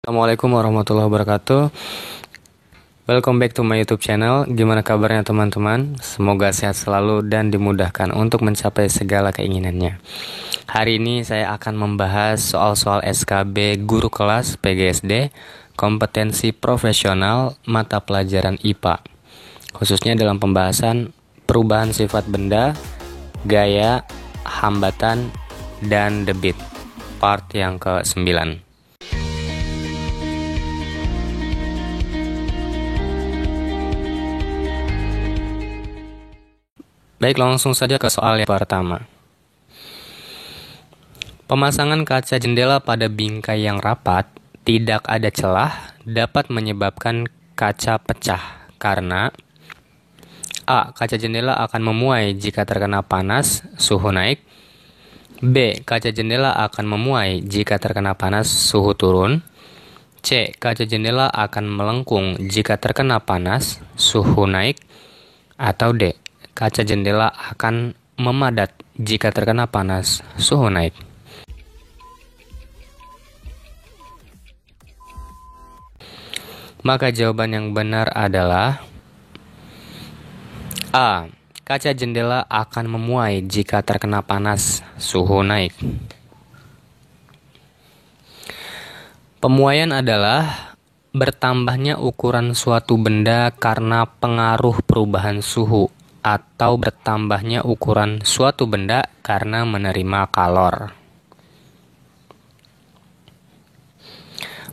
Assalamualaikum warahmatullahi wabarakatuh. Welcome back to my YouTube channel. Gimana kabarnya teman-teman? Semoga sehat selalu dan dimudahkan untuk mencapai segala keinginannya. Hari ini saya akan membahas soal-soal SKB Guru Kelas PGSD, kompetensi profesional mata pelajaran IPA, khususnya dalam pembahasan perubahan sifat benda, gaya, hambatan, dan debit, part yang ke-9. Baik, langsung saja ke soal yang pertama. Pemasangan kaca jendela pada bingkai yang rapat, tidak ada celah, dapat menyebabkan kaca pecah karena A. Kaca jendela akan memuai jika terkena panas, suhu naik. B. Kaca jendela akan memuai jika terkena panas, suhu turun. C. Kaca jendela akan melengkung jika terkena panas, suhu naik. Atau D. Kaca jendela akan memadat jika terkena panas, suhu naik. Maka jawaban yang benar adalah A. Kaca jendela akan memuai jika terkena panas, suhu naik. Pemuaian adalah bertambahnya ukuran suatu benda karena pengaruh perubahan suhu, atau bertambahnya ukuran suatu benda karena menerima kalor.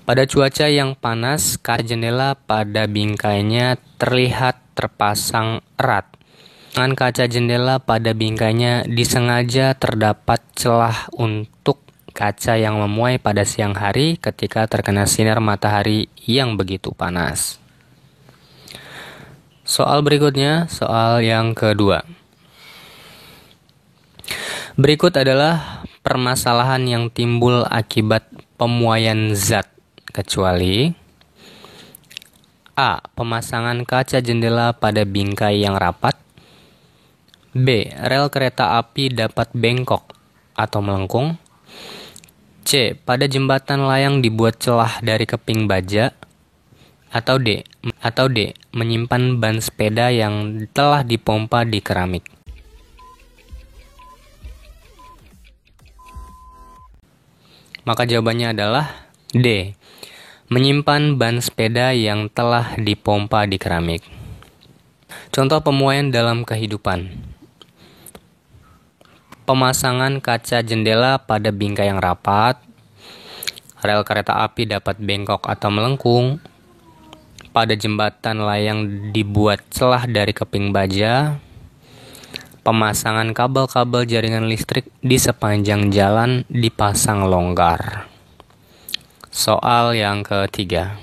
Pada cuaca yang panas, kaca jendela pada bingkainya terlihat terpasang erat. Dengan kaca jendela pada bingkainya disengaja terdapat celah untuk kaca yang memuai pada siang hari ketika terkena sinar matahari yang begitu panas. Soal berikutnya, soal yang kedua. Berikut adalah permasalahan yang timbul akibat pemuaian zat, kecuali A. Pemasangan kaca jendela pada bingkai yang rapat. B. Rel kereta api dapat bengkok atau melengkung. C. Pada jembatan layang dibuat celah dari keping baja. Atau D. Menyimpan ban sepeda yang telah dipompa di keramik. Maka jawabannya adalah D. Menyimpan ban sepeda yang telah dipompa di keramik. Contoh pemuaian dalam kehidupan. Pemasangan kaca jendela pada bingkai yang rapat. Rel kereta api dapat bengkok atau melengkung. Pada jembatan layang dibuat celah dari keping baja. Pemasangan kabel-kabel jaringan listrik di sepanjang jalan dipasang longgar. Soal yang ketiga.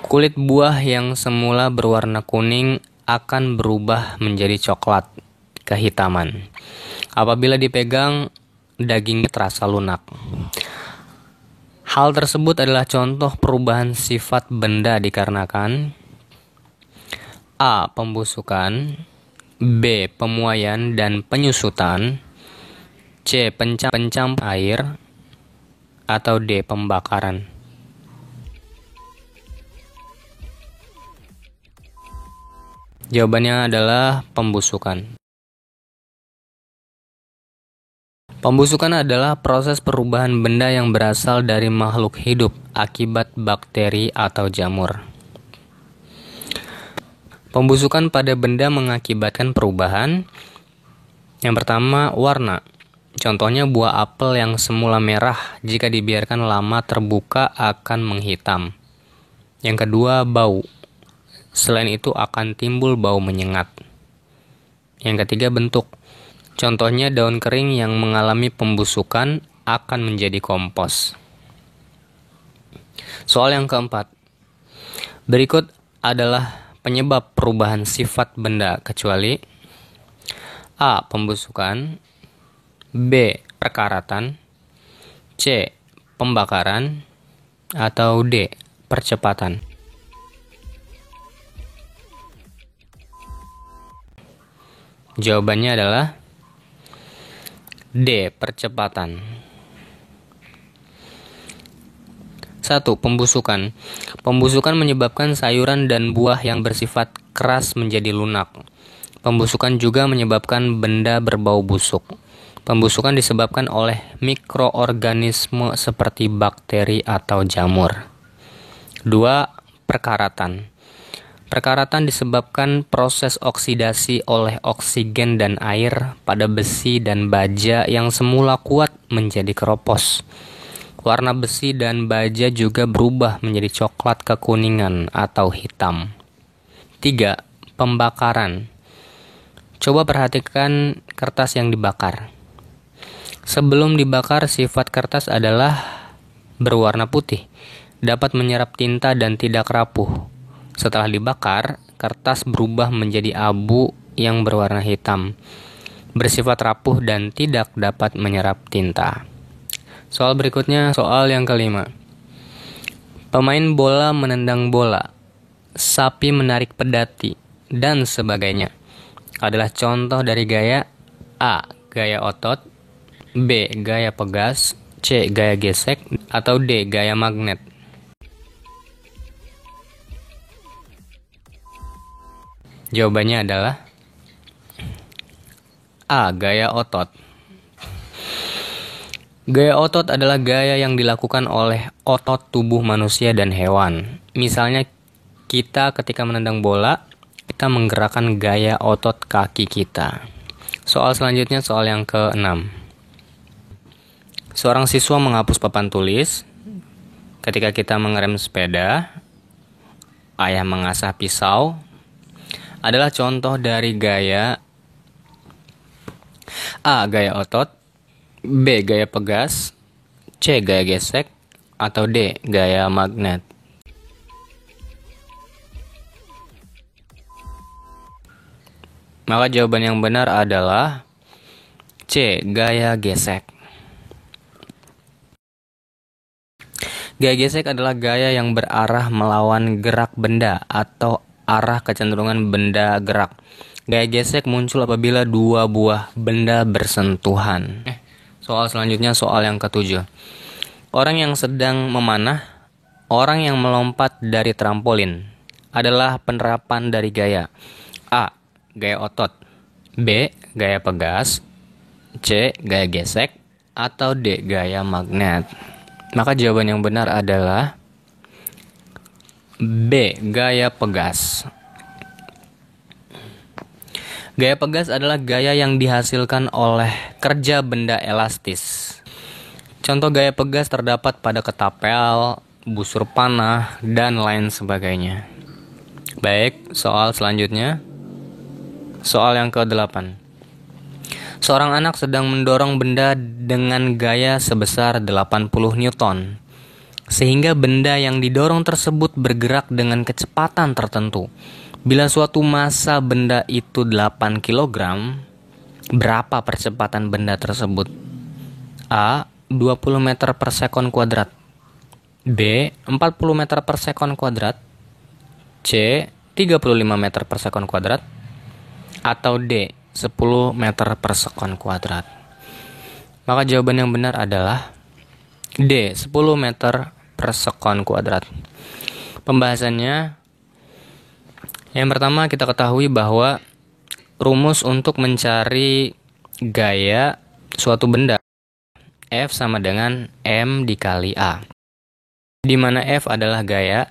Kulit buah yang semula berwarna kuning akan berubah menjadi coklat kehitaman apabila dipegang, dagingnya terasa lunak. Hal tersebut adalah contoh perubahan sifat benda dikarenakan A. Pembusukan, B. Pemuaian dan penyusutan, C. Pencamp air, atau D. Pembakaran. Jawabannya adalah pembusukan. Pembusukan adalah proses perubahan benda yang berasal dari makhluk hidup akibat bakteri atau jamur. Pembusukan pada benda mengakibatkan perubahan. Yang pertama, warna. Contohnya buah apel yang semula merah jika dibiarkan lama terbuka akan menghitam. Yang kedua, bau. Selain itu akan timbul bau menyengat. Yang ketiga, bentuk. Contohnya daun kering yang mengalami pembusukan akan menjadi kompos. Soal yang keempat. Berikut adalah penyebab perubahan sifat benda kecuali A. Pembusukan, B. Perkaratan, C. Pembakaran, atau D. Percepatan. Jawabannya adalah D. Percepatan. 1. Pembusukan. Pembusukan menyebabkan sayuran dan buah yang bersifat keras menjadi lunak. Pembusukan juga menyebabkan benda berbau busuk. Pembusukan disebabkan oleh mikroorganisme seperti bakteri atau jamur. 2. Perkaratan. Perkaratan disebabkan proses oksidasi oleh oksigen dan air pada besi dan baja yang semula kuat menjadi keropos. Warna besi dan baja juga berubah menjadi coklat kekuningan atau hitam. 3. Pembakaran. Coba perhatikan kertas yang dibakar. Sebelum dibakar, sifat kertas adalah berwarna putih, dapat menyerap tinta dan tidak rapuh. Setelah dibakar, kertas berubah menjadi abu yang berwarna hitam, bersifat rapuh dan tidak dapat menyerap tinta. Soal berikutnya, soal yang kelima. Pemain bola menendang bola, sapi menarik pedati, dan sebagainya adalah contoh dari gaya A. Gaya otot, B. Gaya pegas, C. Gaya gesek, atau D. Gaya magnet. Jawabannya adalah A. Gaya otot. Gaya otot adalah gaya yang dilakukan oleh otot tubuh manusia dan hewan. Misalnya, kita ketika menendang bola, kita menggerakkan gaya otot kaki kita. Soal selanjutnya, soal yang ke-6. Seorang siswa menghapus papan tulis. Ketika kita mengerem sepeda, ayah mengasah pisau, adalah contoh dari gaya A. Gaya otot, B. Gaya pegas, C. Gaya gesek, atau D. Gaya magnet. Maka jawaban yang benar adalah C. Gaya gesek. Gaya gesek adalah gaya yang berarah melawan gerak benda atau arah kecenderungan benda gerak. Gaya gesek muncul apabila dua buah benda bersentuhan. Soal selanjutnya, soal yang ke-7. Orang yang sedang memanah, orang yang melompat dari trampolin adalah penerapan dari gaya A. Gaya otot, B. Gaya pegas, C. Gaya gesek, atau D. Gaya magnet. Maka jawaban yang benar adalah B. Gaya pegas. Gaya pegas adalah gaya yang dihasilkan oleh kerja benda elastis. Contoh gaya pegas terdapat pada ketapel, busur panah, dan lain sebagainya. Baik, soal selanjutnya. Soal yang ke-8. Seorang anak sedang mendorong benda dengan gaya sebesar 80 Newton, sehingga benda yang didorong tersebut bergerak dengan kecepatan tertentu. Bila suatu massa benda itu 8 kg, berapa percepatan benda tersebut? A. 20 meter per sekon kuadrat, B. 40 meter per sekon kuadrat, C. 35 meter per sekon kuadrat, atau D. 10 meter per sekon kuadrat. Maka jawaban yang benar adalah D. 10 meter per sekon kuadrat. Pembahasannya, yang pertama kita ketahui bahwa rumus untuk mencari gaya suatu benda F sama dengan M dikali A, di mana F adalah gaya,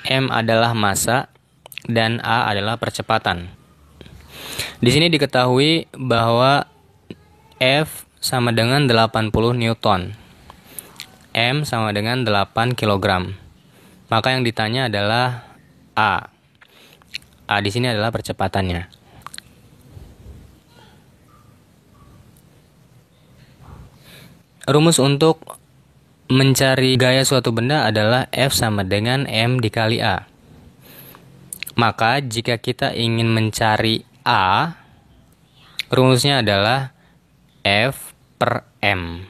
M adalah massa, dan A adalah percepatan. Di sini diketahui bahwa F sama dengan 80 Newton, M sama dengan 8 kg. Maka yang ditanya adalah A. A di sini adalah percepatannya. Rumus untuk mencari gaya suatu benda adalah F sama dengan M dikali A. Maka jika kita ingin mencari A, rumusnya adalah F per M,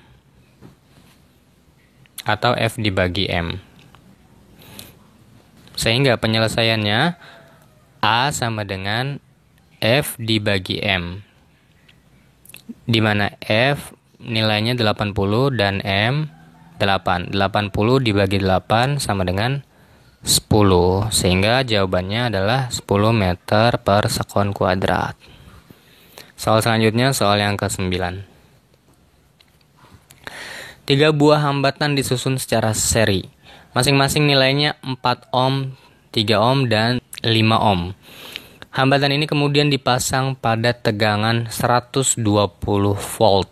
atau F dibagi M. Sehingga penyelesaiannya A sama dengan F dibagi M, di mana F nilainya 80 dan M 8. 80 dibagi 8 sama dengan 10. Sehingga jawabannya adalah 10 meter per sekon kuadrat. Soal selanjutnya, soal yang ke-9. 3 buah hambatan disusun secara seri. Masing-masing nilainya 4 ohm, 3 ohm, dan 5 ohm. Hambatan ini kemudian dipasang pada tegangan 120 volt.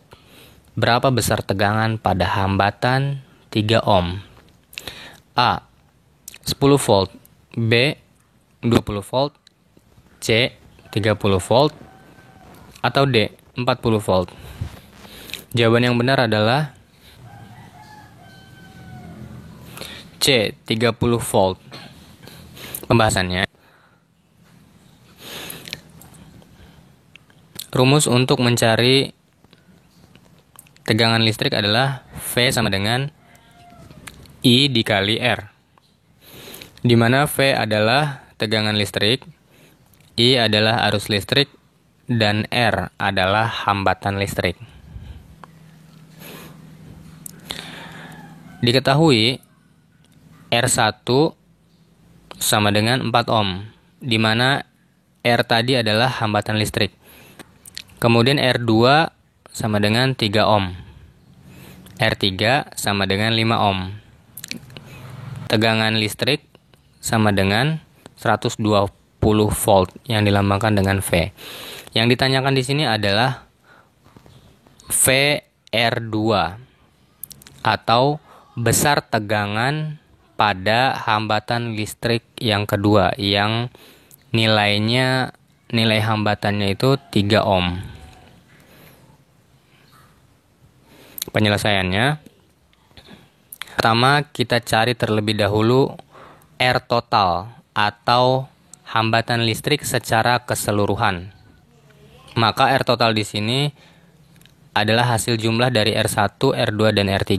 Berapa besar tegangan pada hambatan 3 ohm? A. 10 volt, B. 20 volt, C. 30 volt, atau D. 40 volt. Jawaban yang benar adalah C. 30 volt. Pembahasannya, rumus untuk mencari tegangan listrik adalah V sama dengan I dikali R, di mana V adalah tegangan listrik, I adalah arus listrik, dan R adalah hambatan listrik. Diketahui R1 sama dengan 4 ohm, di mana R tadi adalah hambatan listrik. Kemudian R2 sama dengan 3 ohm. R3 sama dengan 5 ohm. Tegangan listrik sama dengan 120 volt yang dilambangkan dengan V. Yang ditanyakan di sini adalah VR2 atau besar tegangan pada hambatan listrik yang kedua, yang nilai hambatannya itu 3 ohm. Penyelesaiannya, pertama kita cari terlebih dahulu R total atau hambatan listrik secara keseluruhan. Maka R total di sini adalah hasil jumlah dari R1, R2, dan R3.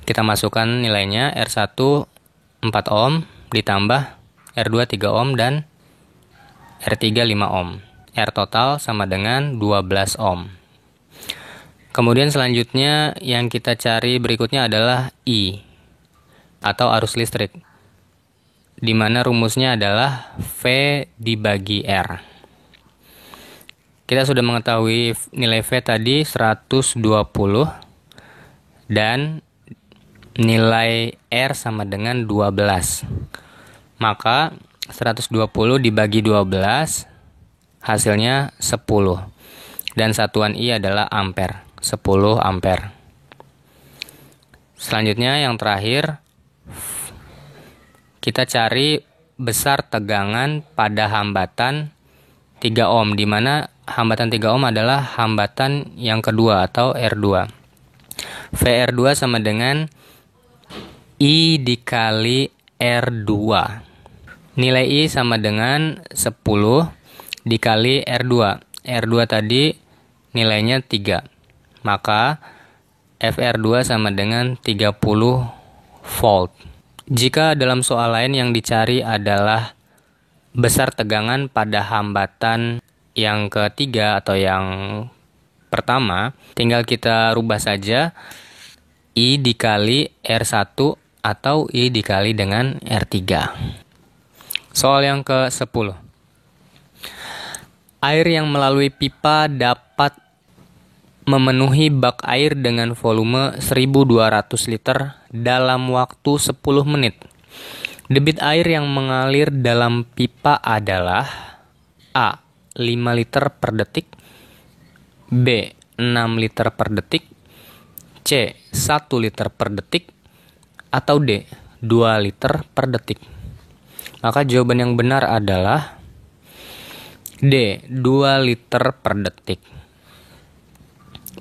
Kita masukkan nilainya, R1 4 ohm ditambah R2 3 ohm dan R3 5 ohm. R total sama dengan 12 ohm. Kemudian selanjutnya yang kita cari berikutnya adalah I atau arus listrik, di mana rumusnya adalah V dibagi R. Kita sudah mengetahui nilai V tadi 120 dan nilai R sama dengan 12. Maka 120 dibagi 12 hasilnya 10. Dan satuan I adalah ampere, 10 ampere. Selanjutnya yang terakhir, kita cari besar tegangan pada hambatan 3 ohm, di mana hambatan 3 ohm adalah hambatan yang kedua atau R2. VR2 sama dengan I dikali R2. Nilai I sama dengan 10 dikali R2. R2 tadi nilainya 3. Maka FR2 sama dengan 30 volt. Jika dalam soal lain yang dicari adalah besar tegangan pada hambatan yang ketiga atau yang pertama, tinggal kita rubah saja I dikali R1 atau I dikali dengan R3. Soal yang ke-10. Air yang melalui pipa dapat memenuhi bak air dengan volume 1200 liter dalam waktu 10 menit. Debit air yang mengalir dalam pipa adalah A. 5 liter per detik, B. 6 liter per detik, C. 1 liter per detik, atau D. 2 liter per detik. Maka jawaban yang benar adalah D. 2 liter per detik.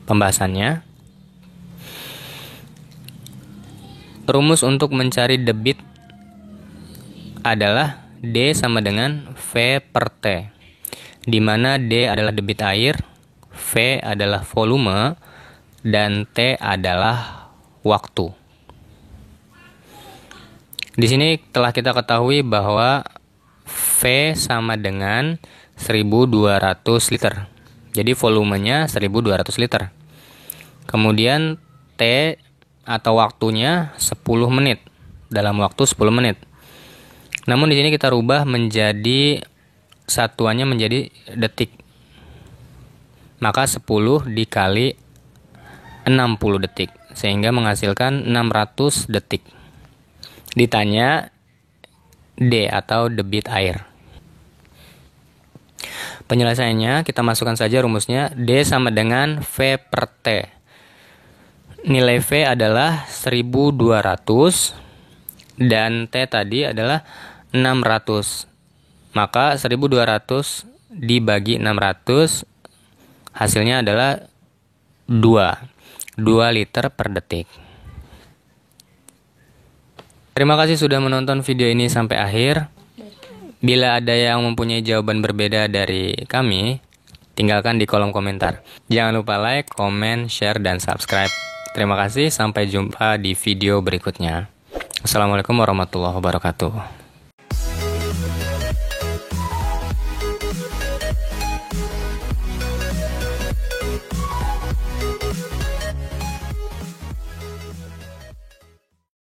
Pembahasannya, rumus untuk mencari debit adalah D sama dengan V per T, di mana D adalah debit air, V adalah volume, dan T adalah waktu. Di sini telah kita ketahui bahwa V sama dengan 1200 liter. Jadi volumenya 1200 liter. Kemudian T atau waktunya 10 menit. Dalam waktu 10 menit. Namun di sini kita rubah menjadi satuannya menjadi detik. Maka 10 dikali 60 detik sehingga menghasilkan 600 detik. Ditanya D atau debit air. Penyelesaiannya kita masukkan saja rumusnya. D sama dengan V per T. Nilai V adalah 1200 dan T tadi adalah 600. Maka 1200 dibagi 600 hasilnya adalah 2 liter per detik. Terima kasih sudah menonton video ini sampai akhir. Bila ada yang mempunyai jawaban berbeda dari kami, tinggalkan di kolom komentar. Jangan lupa like, komen, share, dan subscribe. Terima kasih, sampai jumpa di video berikutnya. Assalamualaikum warahmatullahi wabarakatuh.